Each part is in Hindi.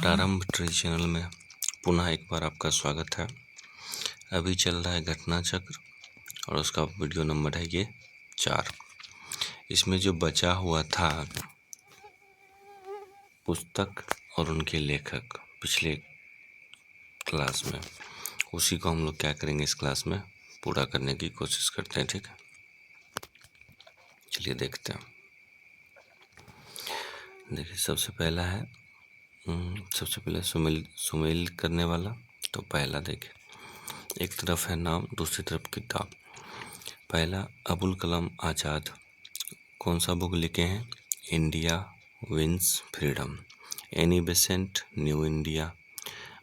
प्रारंभ ट्री चैनल में पुनः एक बार आपका स्वागत है। अभी चल रहा है घटना चक्र और उसका वीडियो नंबर है ये 4। इसमें जो बचा हुआ था पुस्तक और उनके लेखक पिछले क्लास में, उसी को हम लोग क्या करेंगे इस क्लास में पूरा करने की कोशिश करते हैं। ठीक है, चलिए देखते हैं। देखिए सबसे पहले सुमेल करने वाला। तो पहला देखिए, एक तरफ है नाम, दूसरी तरफ किताब। पहला अबुल कलाम आज़ाद कौन सा बुक लिखे हैं? India wins freedom. Annie Besant new India.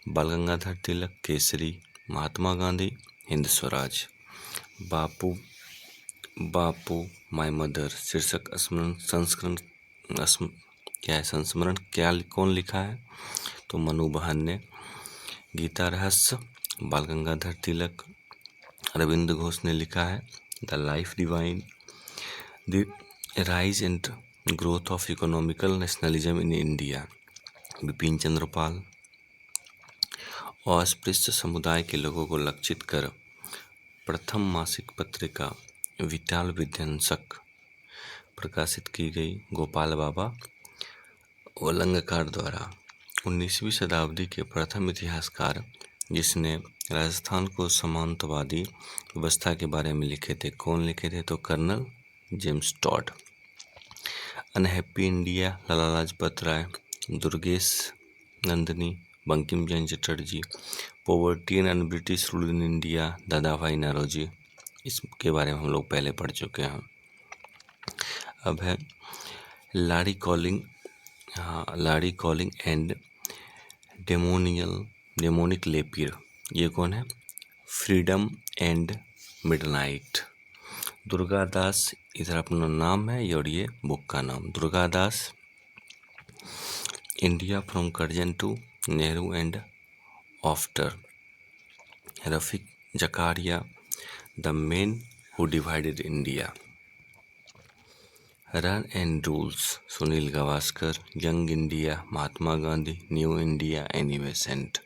Bal Gangadhar Tilak Kesari. Mahatma Gandhi Hind Swaraj. Bapu my mother शीर्षक संस्मरण कौन लिखा है? तो मनु बहन ने। गीता रहस्य बाल गंगाधर तिलक। अरविंद घोष ने लिखा है। The life divine. The rise and growth of economical nationalism in India, Bipin Chandra Pal. अस्पृश्य समुदाय के लोगों को लक्षित कर प्रथम मासिक पत्रिका विटाल विध्वंसक प्रकाशित की गई, गोपाल बाबा वलंगकार द्वारा। 19वीं शताब्दी के प्रथम इतिहासकार जिसने राजस्थान को सामंतवादी व्यवस्था के बारे में लिखे थे, कौन लिखे थे? तो colonel James Tod. Unhappy India Lala Lajpat Rai. Durgesh Nandini Bankim Chandra Chatterjee. Poverty and British rule in India Dada Bhai Naoroji. इसके बारे में हम लोग पहले पढ़ चुके हैं। अब है लाड़ी कॉलिंग एंड डेमोनिक लेपियर। ये कौन है? Freedom and midnight. दुर्गादास इधर अपना नाम है और ये बुक का नाम। Durgadas India from Curzon to Nehru and after. Rafiq Zakaria the man who divided India. Run and rules Sunil Gavaskar. Young India Mahatma Gandhi. New India Annie Besant.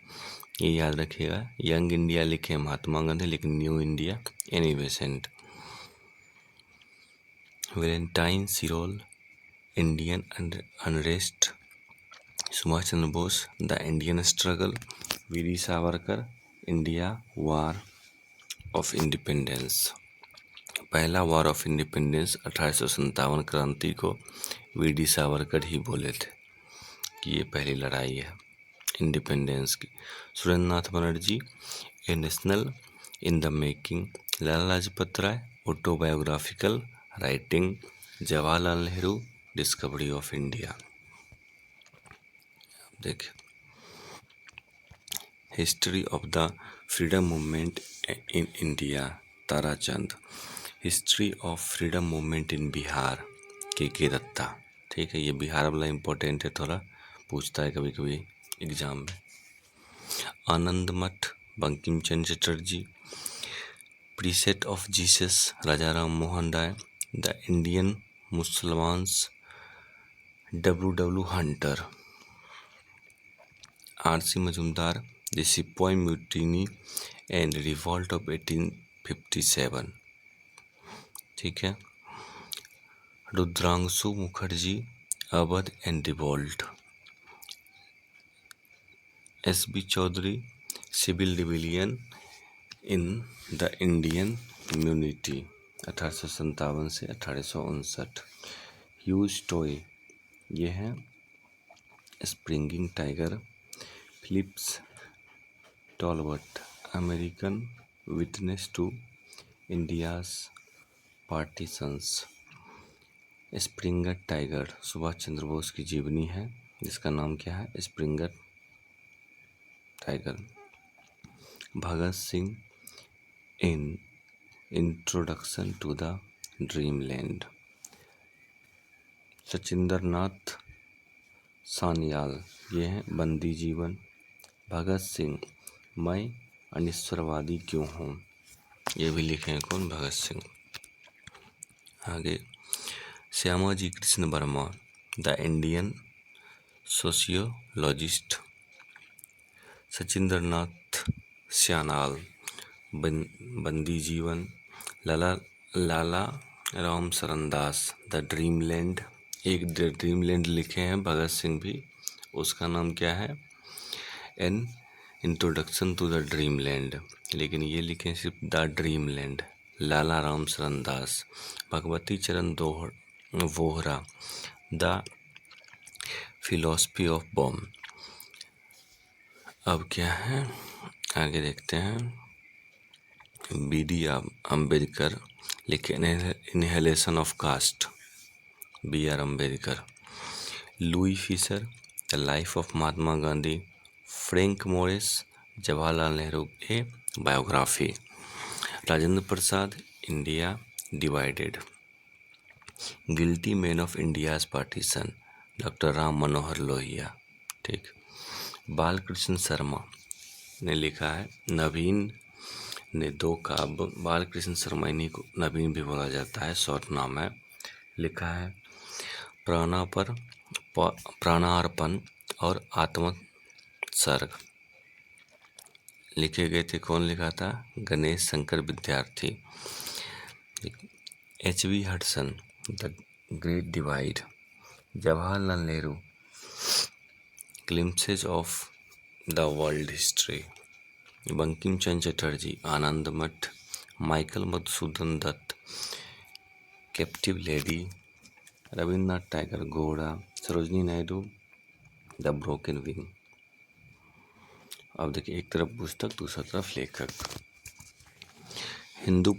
ये याद रखिएगा, यंग इंडिया लिखे महात्मा गांधी लेकिन new India Annie Besant. Valentine Chirol Indian unrest. Subhash Chandra Bose the Indian struggle. Veer Savarkar India war of independence. पहला वॉर ऑफ इंडिपेंडेंस 1857 क्रांति को वीर सावरकर ही बोले थे कि ये पहली लड़ाई है इंडिपेंडेंस की। Surendra Nath Banerjee a national in the making. Lala Lajpat Rai autobiographical writing. Jawaharlal Nehru discovery of India. देखिए history of the freedom movement in India Tarachand. History of freedom movement in Bihar K Datta. ठीक है, ये बिहार वाला इम्पोर्टेंट है, थोड़ा पूछता है कभी कभी एग्जाम में। Anand Math Bankim Chandra Chatterjee. Preset of Jesus Raja Ram Mohan Roy. The Indian Musalmans W Hunter. R.C. Majumdar the sipahi mutiny and revolt of 1857। ठीक है, Rudrangshu Mukherjee Awadh and revolt. S.B. Chaudhuri civil rebellion in the Indian community 1857 से 1859। ह्यूज टॉय ये है springing tiger. Phillips Talbot American witness to India's partitions. Springer tiger Subhash Chandra Bose की जीवनी है जिसका नाम क्या है? Springer tiger. Bhagat Singh in introduction to the dreamland. Sachindra Nath Sanyal ये है बंदी जीवन। भगत सिंह मैं अनिश्वरवादी क्यों हूँ, ये भी लिखे हैं कौन? भगत सिंह। आगे Shyamaji Krishna Varma the Indian sociologist. Sachindra Nath Sanyal, Bandi Jivan, Lala Lala Ram Sarandas, the dreamland. एक द ड्रीमलैंड लिखे हैं भगत सिंह भी, उसका नाम क्या है? An introduction to the dreamland, लेकिन ये लिखे सिर्फ the dreamland. Lala Ram Sarandas, Bhagwati Charan Vohra, the philosophy of bomb. अब क्या है, आगे देखते हैं। बी.डी. अम्बेडकर लिखे annihilation of caste, B R. Ambedkar. Louis Fisher, the life of Mahatma Gandhi, Frank Moraes, Jawaharlal Nehru a biography. Rajendra Prasad, India divided. Guilty man of India's partition, doctor Ram Manohar Lohia. ठीक। बालकृष्ण शर्मा ने लिखा है नवीन ने दो काव्य, बालकृष्ण शर्मा इन्हीं को नवीन भी बोला जाता है, शॉर्ट नाम है। लिखा है प्राणार्पण और आत्मसर्ग। लिखे गए थे, कौन लिखा था? Ganesh Shankar Vidyarthi. H.V. Hudson, the great divide. Jawaharlal Nehru, glimpses of the world history. Bankim Chandra Chatterjee, Anand Math. Michael Madhusudan Dutt, captive lady. Rabindranath Tagore, घोड़ा। Sarojini Naidu, the broken wing. अब देखिए, एक तरफ पुस्तक, दूसरा तरफ लेखक। Hindu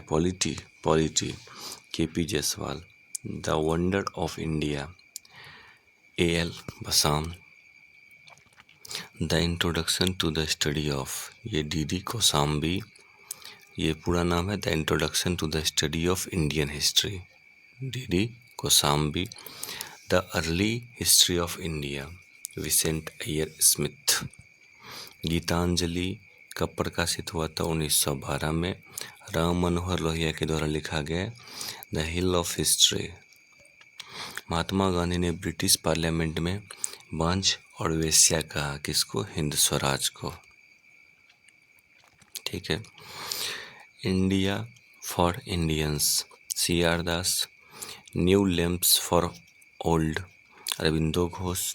polity K P. Jayaswal. The wonder of India, A L. Basham. The introduction to the study of, ये डी.डी. कोसाम्बी। ये पूरा नाम है the introduction to the study of Indian history, D D. Kosambi. The early history of India, Vincent अय्यर स्मिथ। गीतांजलि कब प्रकाशित हुआ था? 1912 में। राम मनोहर लोहिया के द्वारा लिखा गया the hill of history. Mahatma Gandhi ने ब्रिटिश पार्लियामेंट में बांझ और वेश्या कहा, किसको? हिंद स्वराज को। ठीक है। India for Indians, C.R. Das. New lamps for old, Aurobindo Ghosh.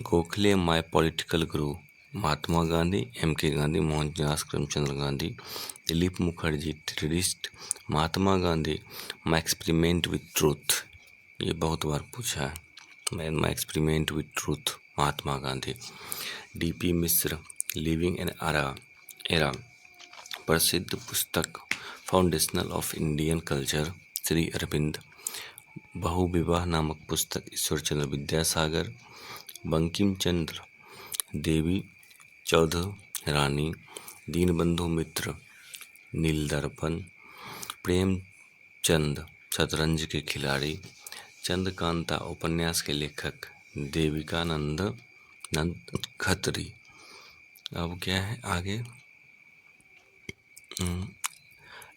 Gokhale my political guru, Mahatma Gandhi, M.K. Gandhi, Mohandas Karamchand Gandhi. Dilip Mukherjee, terrorist, Mahatma Gandhi. My experiment with truth, ये बहुत बार पूछा है, my experiment with truth, Mahatma Gandhi. D.P. Mishra, living an era, प्रसिद्ध पुस्तक foundational of Indian culture, Shri Aurobindo. बहुविवाह नामक पुस्तक, ईश्वर चंद्र विद्यासागर। बंकिम चंद्र, देवी चौधरी रानी। दीनबंधु मित्र, नील दर्पण। प्रेमचंद, शतरंज के खिलाड़ी। चंद्रकांता, उपन्यास के लेखक, देविकानंद खत्री। अब क्या है आगे?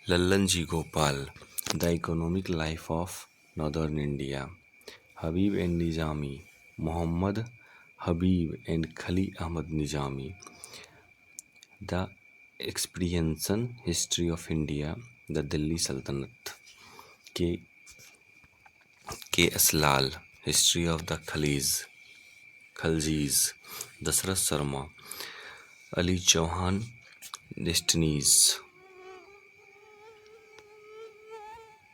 Lallan ji Gopal, the economic life of northern India. Habib and Nizami, Mohammad Habib and Khaliq Ahmad Nizami. The experience history of India, the Delhi Sultanate. K S Lal, history of the Khaljis. Dasharath Sharma, early Chauhan,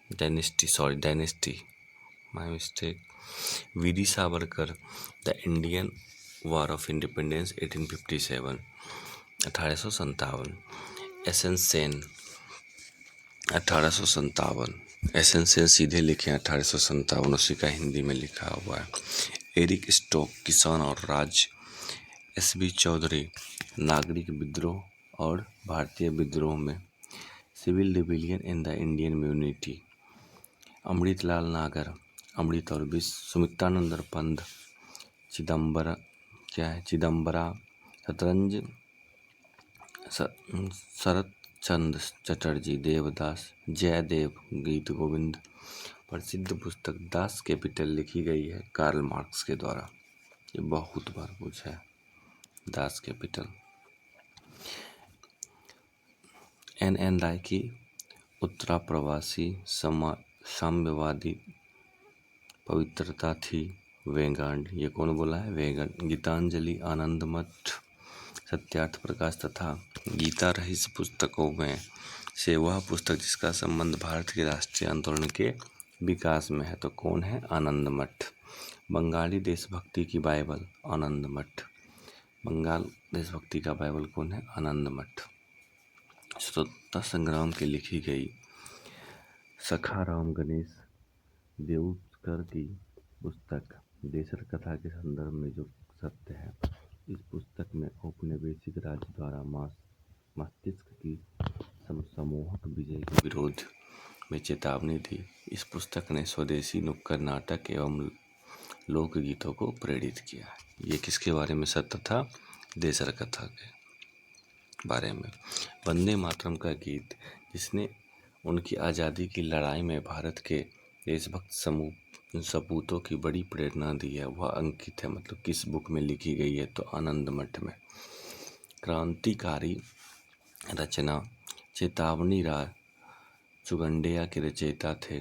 dynasty, my mistake. V D. Savarkar, the Indian war of independence 1857, 1857। S N. Sen, 1857। S N. Sen सीधे लिखे 1857, उसी का हिंदी में लिखा हुआ है। एरिक स्टोक, किसान और राज। एस.बी. चौधरी, नागरिक विद्रोह और भारतीय विद्रोह में, civil rebellion in the Indian unity. Amritlal Nagar, Amrit और विष। सुमित्रानंद पंत, चिदम्बरा, शतरंज। शरत चंद्र चटर्जी, देवदास। जयदेव, गीत गोविंद। प्रसिद्ध पुस्तक दास कैपिटल लिखी गई है कार्ल मार्क्स के द्वारा, ये बहुत बार पूछा है। Das Kapital. एन राय की उत्तरा प्रवासी साम्यवादी पवित्रता थी वेगांड, ये कौन बोला है? वेगांड। गीतांजलि, आनंद मठ, सत्यार्थ प्रकाश तथा गीता रहस्य पुस्तकों में से वह पुस्तक जिसका संबंध भारत के राष्ट्रीय आंदोलन के विकास में है, तो कौन है? आनंद मठ। बंगाली देशभक्ति की बाइबल, आनंद मठ। बंगाल देशभक्ति का बाइबल कौन है? आनंद मठ। स्वतंत्रता संग्राम के लिखी गई सखाराम गणेश देउस्कर की पुस्तक देशर कथा के संदर्भ में जो सत्य है, इस पुस्तक में औपनिवेशिक राज्य द्वारा मस्तिष्क की सम्मोहक विजय के विरोध में चेतावनी दी। इस पुस्तक ने स्वदेशी नुक्कड़ नाटक एवं लोकगीतों को प्रेरित किया। ये किसके बारे में सत्य था? देशर कथा के बारे में। वंदे मातरम का गीत जिसने उनकी आज़ादी की लड़ाई में भारत के देशभक्त सपूतों की बड़ी प्रेरणा दी है, वह अंकित है, मतलब किस बुक में लिखी गई है? तो आनंद मठ में। क्रांतिकारी रचना चेतावनी राय चुगंडिया के रचयिता थे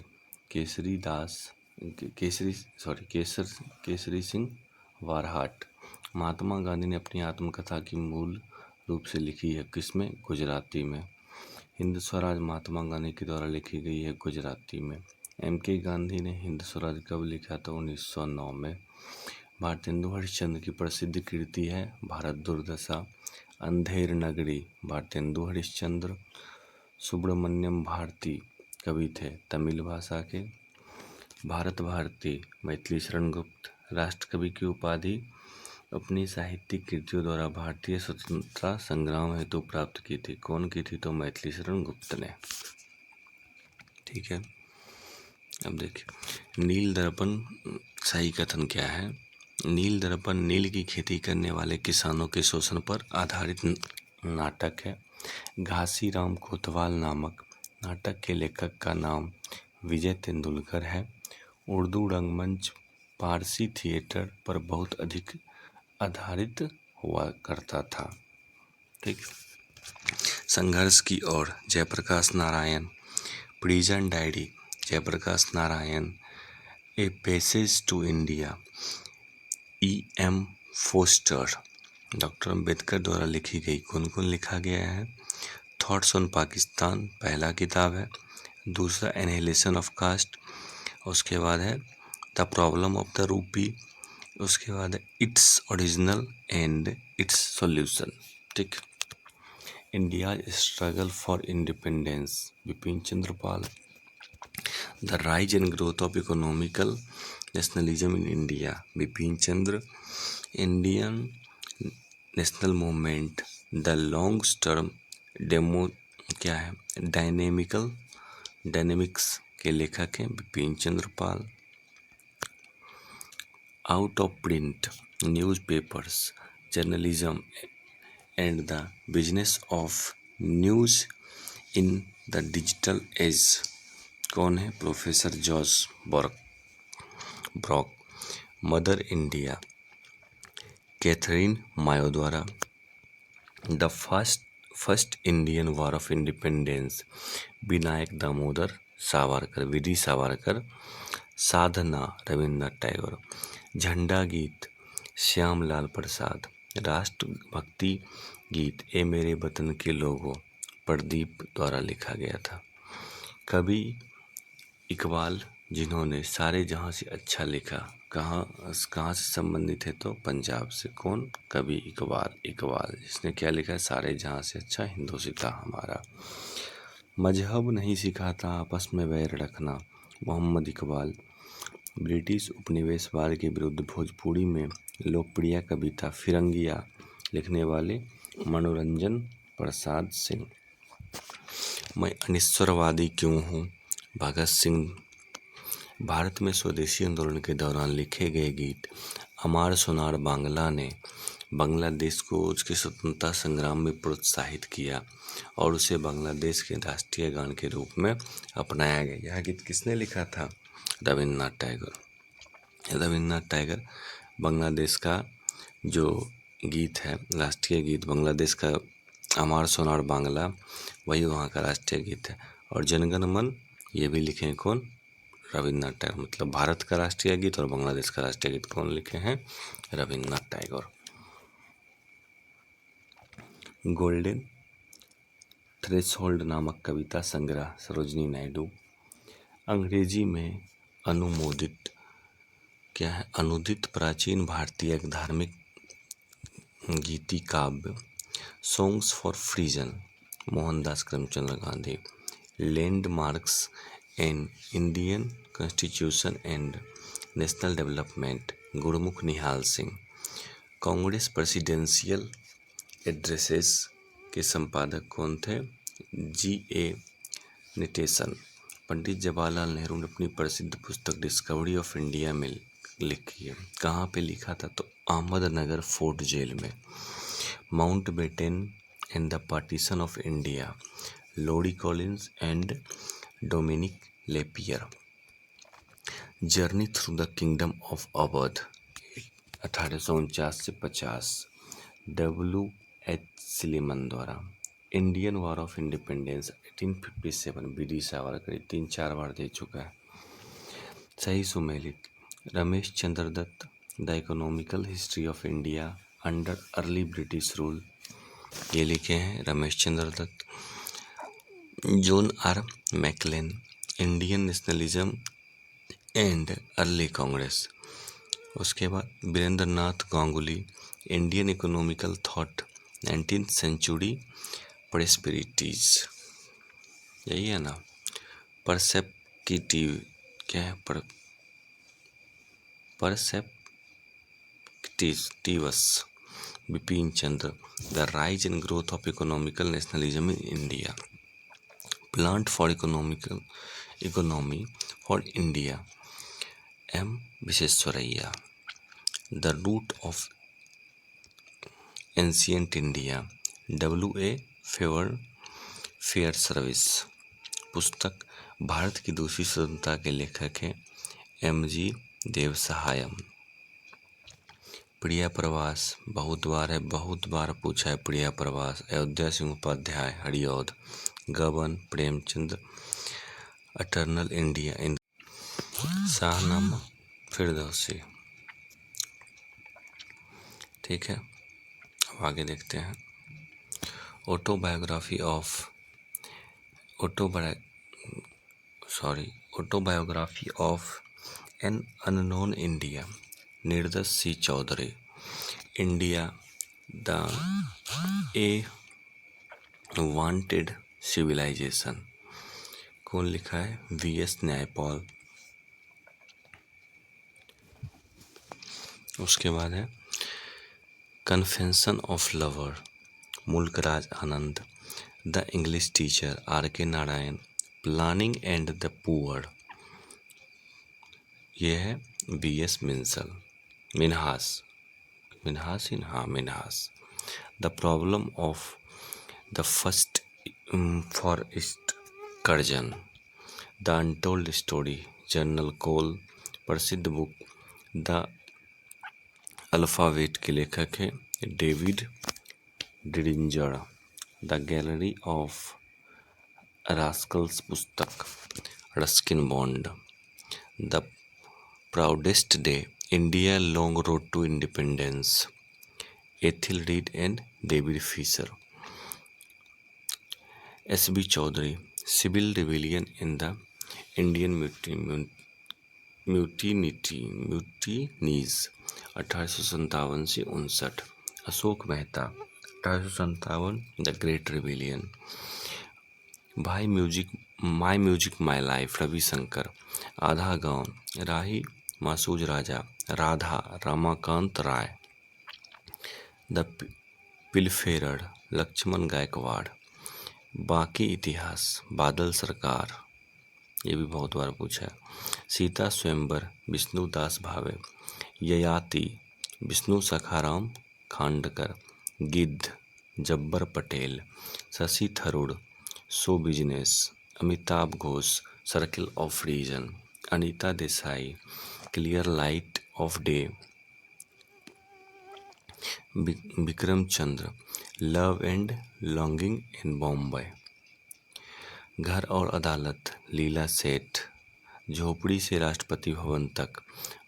केसरी सिंह वारहाट। महात्मा गांधी ने अपनी आत्मकथा की मूल रूप से लिखी है किसमें? गुजराती में। हिंद स्वराज महात्मा गांधी के द्वारा लिखी गई है गुजराती में। M.K. गांधी ने हिंद स्वराज कब लिखा? तो 1909 में। भारतेंदु हरिश्चंद्र की प्रसिद्ध कृति है भारत दुर्दशा। अंधेर नगरी भारतेंदु हरिश्चंद्र। सुब्रमण्यम भारती कवि थे तमिल भाषा के। भारत भारती मैथिली शरण गुप्त राष्ट्र कवि की उपाधि अपनी साहित्यिक कृतियों द्वारा भारतीय स्वतंत्रता संग्राम हेतु प्राप्त की थी। कौन की थी? तो मैथिली शरण गुप्त ने। ठीक है, अब देखिए नील दर्पण सही कथन क्या है? नील दर्पण नील की खेती करने वाले किसानों के शोषण पर आधारित नाटक है। घासीराम कोतवाल नामक नाटक के लेखक का नाम विजय तेंदुलकर है। उर्दू रंगमंच पारसी थिएटर पर बहुत अधिक आधारित हुआ करता था। ठीक। संघर्ष की ओर Jayaprakash Narayan. Prison diary Jayaprakash Narayan. A passage to India E.M. Forster doctor Ambedkar द्वारा लिखी गई। कौन कौन लिखा गया है? थॉट्स ऑन पाकिस्तान पहला किताब है। दूसरा एनहिलेशन ऑफ कास्ट, उसके बाद है the problem of the rupee, उसके बाद है its original and its solution. ठीक। India struggle for independence Bipin Chandra Pal. The rise and growth of economical nationalism in India Bipin Chandra. Indian national movement the long term demo क्या है? डायनेमिक्स के लेखक हैं Bipin Chandra Pal. Out of print newspapers journalism and the business of news in the digital age कौन है? Professor George Brock. Mother India Katherine Mayo द्वारा। The first Indian war of independence Vinayak Damodar Savarkar, VD Savarkar. Sadhana Rabindranath Tagore. झंडा गीत श्यामलाल प्रसाद। राष्ट्रभक्ति गीत ए मेरे वतन के लोगों प्रदीप द्वारा लिखा गया था। कवि इकबाल जिन्होंने सारे जहां से अच्छा लिखा, कहाँ से संबंधित है? तो पंजाब से। कौन? कवि इकबाल जिसने क्या लिखा है? सारे जहां से अच्छा हिंदुस्तान हमारा। मजहब नहीं सिखाता आपस में वैर रखना मोहम्मद इकबाल। ब्रिटिश उपनिवेशवाद के विरुद्ध भोजपुरी में लोकप्रिय कविता फिरंगिया लिखने वाले मनोरंजन प्रसाद सिंह। मैं अनिश्वरवादी क्यों हूँ भगत सिंह। भारत में स्वदेशी आंदोलन के दौरान लिखे गए गीत अमार सोनार बांग्ला ने बांग्लादेश को उसके स्वतंत्रता संग्राम में प्रोत्साहित किया और उसे बांग्लादेश के राष्ट्रीय गान के रूप में अपनाया गया। यह गीत किसने लिखा था? रविन्द्रनाथ टैगोर। रविन्द्रनाथ टैगोर बांग्लादेश का जो गीत है, राष्ट्रीय गीत बांग्लादेश का अमर सोनार बांग्ला, वही वहाँ का राष्ट्रीय गीत है। और जनगण मन ये भी लिखे हैं कौन? रविन्द्रनाथ टैगोर। मतलब भारत का राष्ट्रीय गीत और बांग्लादेश का राष्ट्रीय गीत कौन लिखे हैं? रविन्द्रनाथ टैगोर। गोल्डन थ्रेशोल्ड नामक कविता संग्रह सरोजिनी नायडू। अंग्रेजी में अनुमोदित क्या है? अनुदित प्राचीन भारतीय एक धार्मिक गीति काव्य। Songs for prison Mohandas Karamchand Gandhi. Landmarks in Indian constitution and national development Gurmukh Nihal Singh. Congress presidential addresses के संपादक कौन थे? G.A. निटेशन। पंडित जवाहरलाल नेहरू ने अपनी प्रसिद्ध पुस्तक डिस्कवरी ऑफ इंडिया में लिखी है। कहाँ पे लिखा था? तो अहमदनगर फोर्ट जेल में। Mountbatten and the partition of India Larry Collins and Dominique Lapierre. Journey through the kingdom of Awadh 1849 से 50 W.H. सिलीमन द्वारा। इंडियन वॉर ऑफ इंडिपेंडेंस 1857 बी.डी. सावरकर 3-4 बार दे चुका है। सही सुमेलित Ramesh Chandra Dutt the economical history of India under early British rule, ये लिखे हैं Ramesh Chandra Dutt. John R McLane Indian nationalism and early Congress. उसके बाद Virendra Nath Ganguly Indian economical thought 19th century perspectives, यही है ना। परसेप्टिव क्या है? Perspectives Bipin Chandra the rise and growth of economical nationalism in India. Planned for economy for India M. Visvesvaraya. The root of ancient India W.A. Fairservis. पुस्तक भारत की दूसरी स्वतंत्रता के लेखक हैं M.G. देवसहायम। प्रिया प्रवास बहुत बार पूछा है। प्रिया प्रवास Ayodhya Singh Upadhyay Hariaudh. Gaban Premchand eternal India in Shahnama Firdausi. ठीक है, अब आगे देखते हैं। Autobiography of an unknown India Nirad C Chaudhuri. India the a wounded civilization कौन लिखा है? V.S. न्यायपाल। उसके बाद है confession of lover Mulk Raj Anand. The English teacher R.K. Narayan. Planning and the poor, ये है B.S. Minhas. The problem of the first forest Curzon. The untold story general Kaul. प्रसिद्ध बुक द अल्फाबेट के लेखक है David Diringer. The gallery of rascals पुस्तक Ruskin Bond. The proudest day India long road to independence Ethel Read and David Fisher. S.B. Chaudhuri civil rebellion in the Indian mutinies 1857 से 59। Ashok Mehta 1857 the great rebellion. My music my life Ravi Shankar. Adha Gaon Rahi Masoom Raza Radha Ramakant Rai. The pilferer Laxman Gaikwad. Baki Itihas बादल सरकार, ये भी बहुत बार पूछा है। सीता स्वयंवर विष्णुदास भावे। ययाति विष्णु सखाराम खांडकर। गिद्ध Jabbar Patel. Shashi Tharoor show business. Amitabh Ghosh circle of reason. Anita Desai clear light of day. Vikram Chandra, love and longing in Bombay. घर और अदालत, लीला सेठ, झोपड़ी से राष्ट्रपति भवन तक,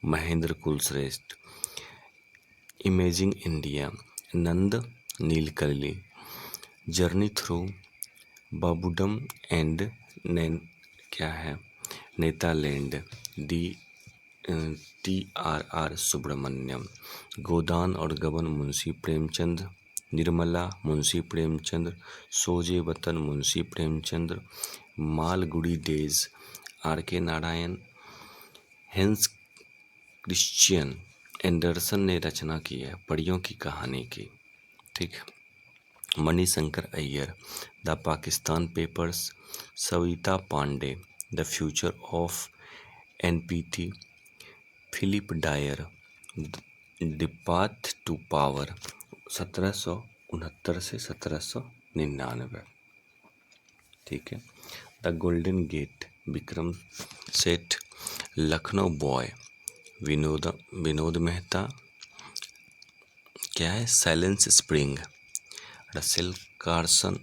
Mahendra Kulshreshtha. Imagining India, Nandan Nilekani, journey through babudom and क्या है नेतालैंड, TRR सुब्रमण्यम। गोदान और गबन, Munshi Premchand. Nirmala, Munshi Premchand. Soze Watan, Munshi Premchand. Malgudi days, RK Narayan. Hans Christian Andersen ने रचना की है परियों की कहानी की। ठीक। Manishankar Aiyar, the Pakistan papers. Savita Pande, the future of NPT। Philip Dyer, the path to power, 1769 से 1799। ठीक है। The golden gate, Vikram Seth. Lucknow boy, Vinod Mehta. क्या है silence spring, Russell Carson.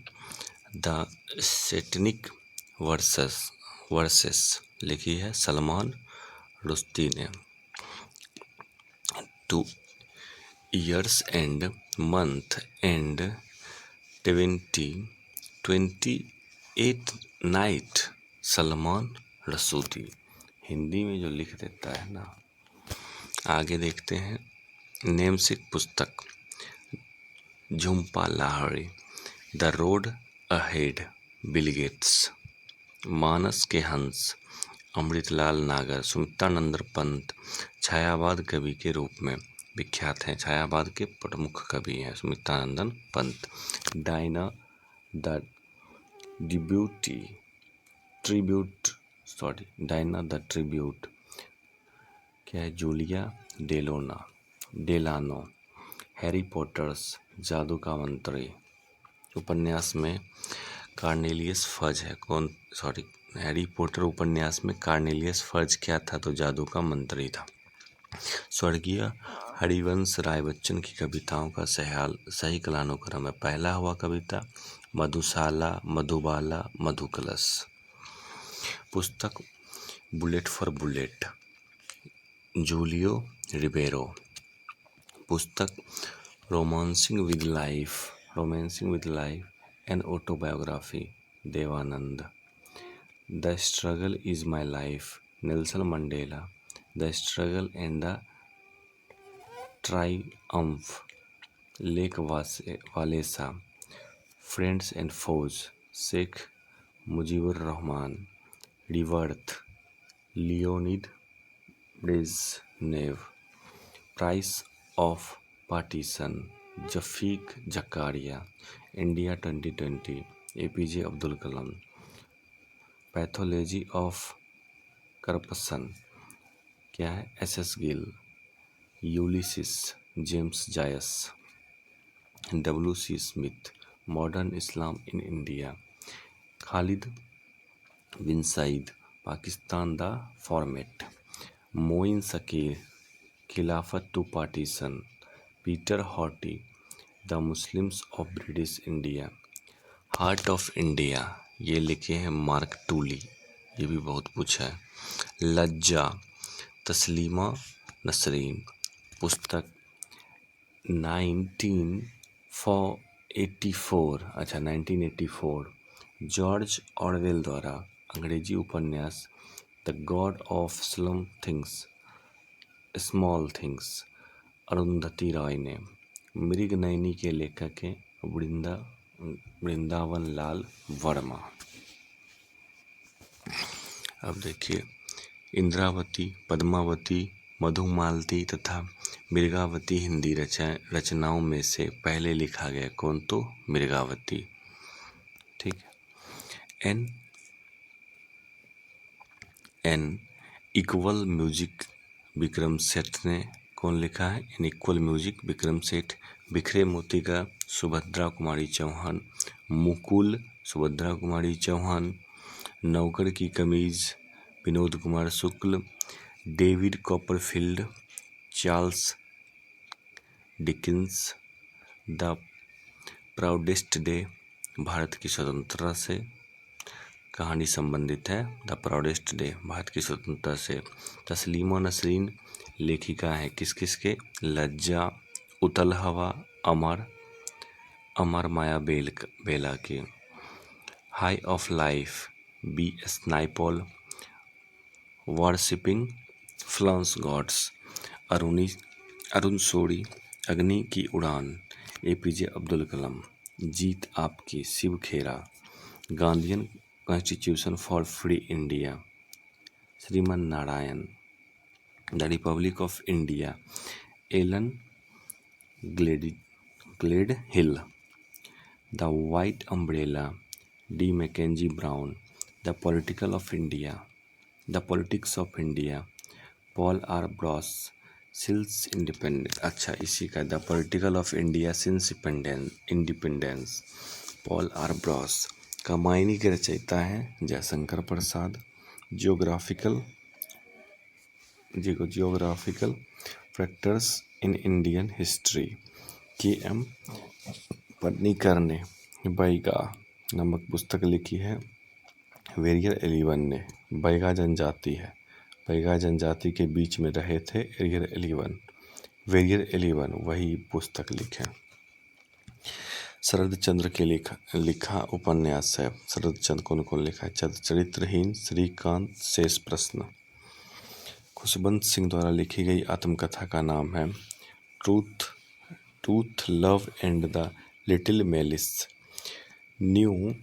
The Satinique versus लिखी है सलमान रुश्दी ने। 2 years and month and 28 night, Salman रसूदी। Hindi में जो लिख देता है ना। आगे देखते हैं नेमसिक पुस्तक, Jhumpa Lahiri, the road ahead, Bill Gates. मानस के हंस, अमृतलाल नागर। सुमित्रानंद पंत छायावाद कवि के रूप में विख्यात हैं। छायावाद के प्रमुख कवि हैं Sumitranandan Pant. Diana the tribute क्या है जूलिया डेलानो। हैरी पॉटर्स, जादू का मंत्री उपन्यास में कार्नेलियस फज है। हैरी पॉटर उपन्यास में कार्नेलियस फज क्या था तो जादू का मंत्री था। स्वर्गीय हरिवंश राय बच्चन की कविताओं का सही कालानुक्रम है। पहला हुआ कविता मधुशाला, मधुबाला, मधुकलश। पुस्तक bullet for bullet, Julio Ribeiro. पुस्तक romancing with life an autobiography, Dev Anand. The struggle is my life, Nelson Mandela. The struggle and the triumph, Lech Walesa. Friends and foes, Sheikh Mujibur Rahman. Rebirth, Leonid Brezhnev. Price of partition, Rafiq Zakaria. India 2020, APJ Abdul Kalam. Pathology of corruption क्या है SS Gill. Ulysses, James Joyce. WC Smith, modern Islam in India. Khalid Bin Sayeed, Pakistan the format. Moin Shakir, Khilafat to partition. Peter Hardy, the Muslims of British India. Heart of India ये लिखे हैं मार्क टूली, ये भी बहुत पूछा है। लज्जा, तस्लीमा नसरीन। पुस्तक 1984 जॉर्ज ऑरवेल द्वारा अंग्रेजी उपन्यास the God of small things, Arundhati Roy ने। मृगनयनी के लेखक हैं वृंदावन लाल वर्मा। अब देखिए इंद्रावती, पद्मावती, मधुमालती तथा मृगावती हिंदी रचनाओं में से पहले लिखा गया कौन तो मृगावती। ठीक है। N equal music Vikram Seth ने कौन लिखा है N equal music Vikram Seth. बिखरे मोती का सुभद्रा कुमारी चौहान। मुकुल सुभद्रा कुमारी चौहान। नौकर की कमीज Vinod Kumar Shukla. David Copperfield, Charles Dickens. The proudest day, Bharat की स्वतंत्रता से कहानी संबंधित है। द प्राउडेस्ट डे, भारत की स्वतंत्रता से। तस्लीमा नसरीन लेखिका है किस किस के? लज्जा, उतल हवा, अमर, अमर माया बेला की। High of life, B.S. Naipaul, worshipping false gods. Arun Shourie, अग्नि की उड़ान, APJ अब्दुल कलाम। जीत आपकी, Shiv Khera. Gandhian constitution for free India, Shriman Narayan. The republic of India, Alan Gledhill. The white umbrella, D. Mackenzie Brown. The politics of India, Paul R Brass. Since independence, अच्छा इसी का the political of India since independence, Paul R Brass. Kamayani के रचयिता हैं Jaishankar Prasad. Geographical factors in Indian history, KM Panikkar ने। बैगा नामक पुस्तक लिखी है वेरियर एलिवन ने। बैगा जनजाति है, बैगा जनजाति के बीच में रहे थे वेरियर एलिवन वही पुस्तक लिखे। शरद चंद्र के लिखा उपन्यास है। शरद चंद्र कौन लिखा है? चरित्रहीन, श्रीकांत, शेष प्रश्न। खुशबंत सिंह द्वारा लिखी गई आत्मकथा का नाम है truth, love and the little malice. New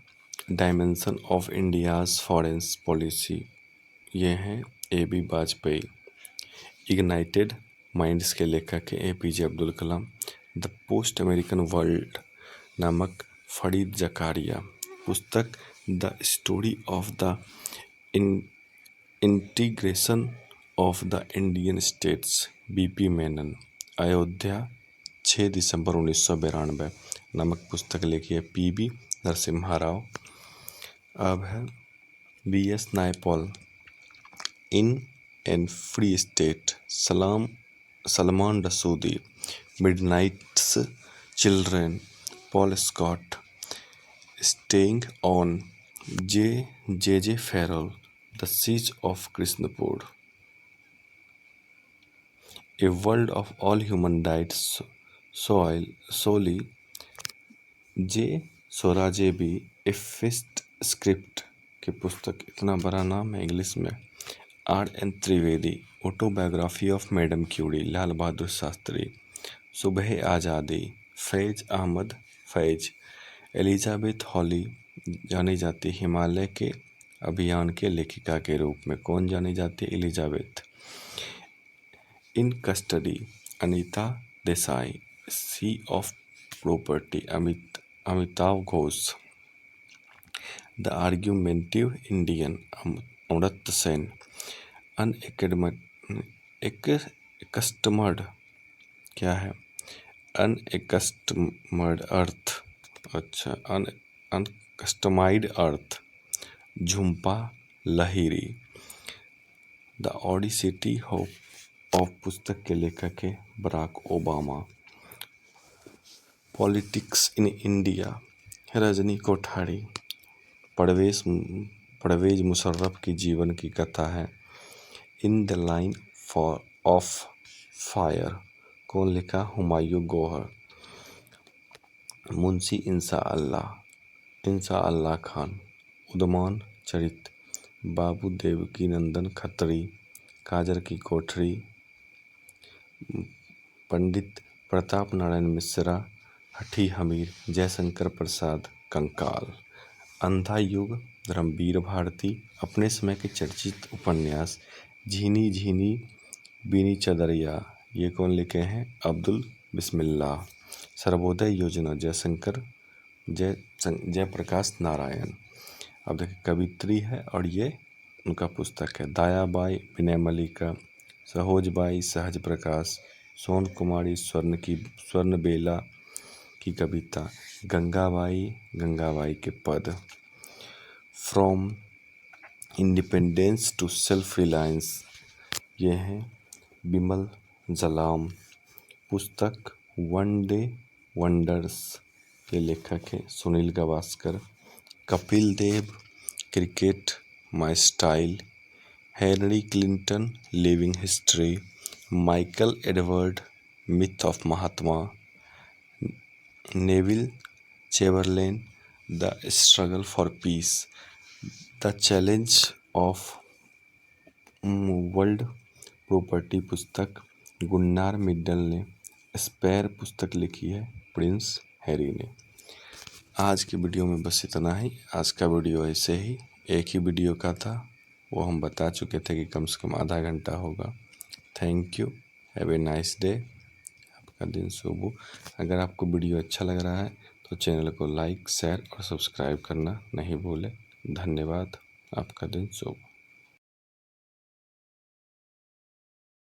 dimension of India's foreign policy, ये हैं AB वाजपेयी। इग्नाइटेड माइंड्स के लेखक है APJ Abdul Kalam. The post American world नामक फरीद जकारिया। पुस्तक the story of the integration of the Indian states, BP Menon. Ayodhya 6 दिसंबर 1992 नामक पुस्तक लिखी है PB नरसिम्हा राव। अब है BS Naipaul, in an free state. Salman Rushdie, midnight's children. Paul Scott, staying on. J.J. Farrell, the siege of Krishnapur. A world of all human diet Soli, J. Sorabjee. A fist script की पुस्तक, इतना बड़ा नाम है इंग्लिश में। R.N. Trivedi, autobiography of Madame Curie, Lal Bahadur Shastri. सुबह आज़ादी, फैज अहमद फैज। एलिजाबेथ हॉली जानी जाती हिमालय के अभियान के लेखिका के रूप में। कौन जानी जाती? Elizabeth. In custody, Anita Desai. Sea of property, Amitabh Ghosh. The argumentative Indian, Amartya Sen. Unaccustomed क्या है? अनएकस्टमर्ड अर्थ, अच्छा unaccustomed earth, Jhumpa Lahiri. The audacity of पुस्तक के लेखक है Barack Obama. Politics in India, Rajni Kothari. Parvez Musharraf की जीवन की कथा है in the line of fire. कौन लिखा? हुमायूं गौहर। मुंशी इंसा अल्लाह खान। उद्यमान चरित, बाबू देवकी नंदन खत्री। काजर की कोठरी, पंडित प्रताप नारायण मिश्रा। हठी हमीर, जयशंकर प्रसाद कंकाल। अंधा युग, धर्मवीर भारती। अपने समय के चर्चित उपन्यास झीनी झीनी बीनी चदरिया, ये कौन लिखे हैं? अब्दुल बिस्मिल्लाह। सर्वोदय योजना, जयप्रकाश नारायण। अब देखिए कवित्री है और ये उनका पुस्तक है। दायाबाई, विनय मल्लिका। सहोजबाई, सहज प्रकाश। सोन कुमारी, स्वर्णबेला की कविता। गंगाबाई के पद। From independence to self reliance, ये हैं बिमल जलाम। पुस्तक वन डे वंडर्स के लेखक हैं Sunil Gavaskar. Kapil Dev, cricket my style. Henry Clinton, living history. Michael Edward, myth of Mahatma. Neville Chamberlain, the struggle for peace. The challenge of world property पुस्तक गुन्नार मिड्डल ने। स्पेयर पुस्तक लिखी है प्रिंस हैरी ने। आज की वीडियो में बस इतना ही। आज का वीडियो ऐसे ही एक ही वीडियो का था, वो हम बता चुके थे कि कम से कम आधा घंटा होगा। Thank you, have a nice day. आपका दिन शुभ हो। अगर आपको वीडियो अच्छा लग रहा है तो चैनल को लाइक, शेयर और सब्सक्राइब करना नहीं भूलें। धन्यवाद। आपका दिन शुभ हो।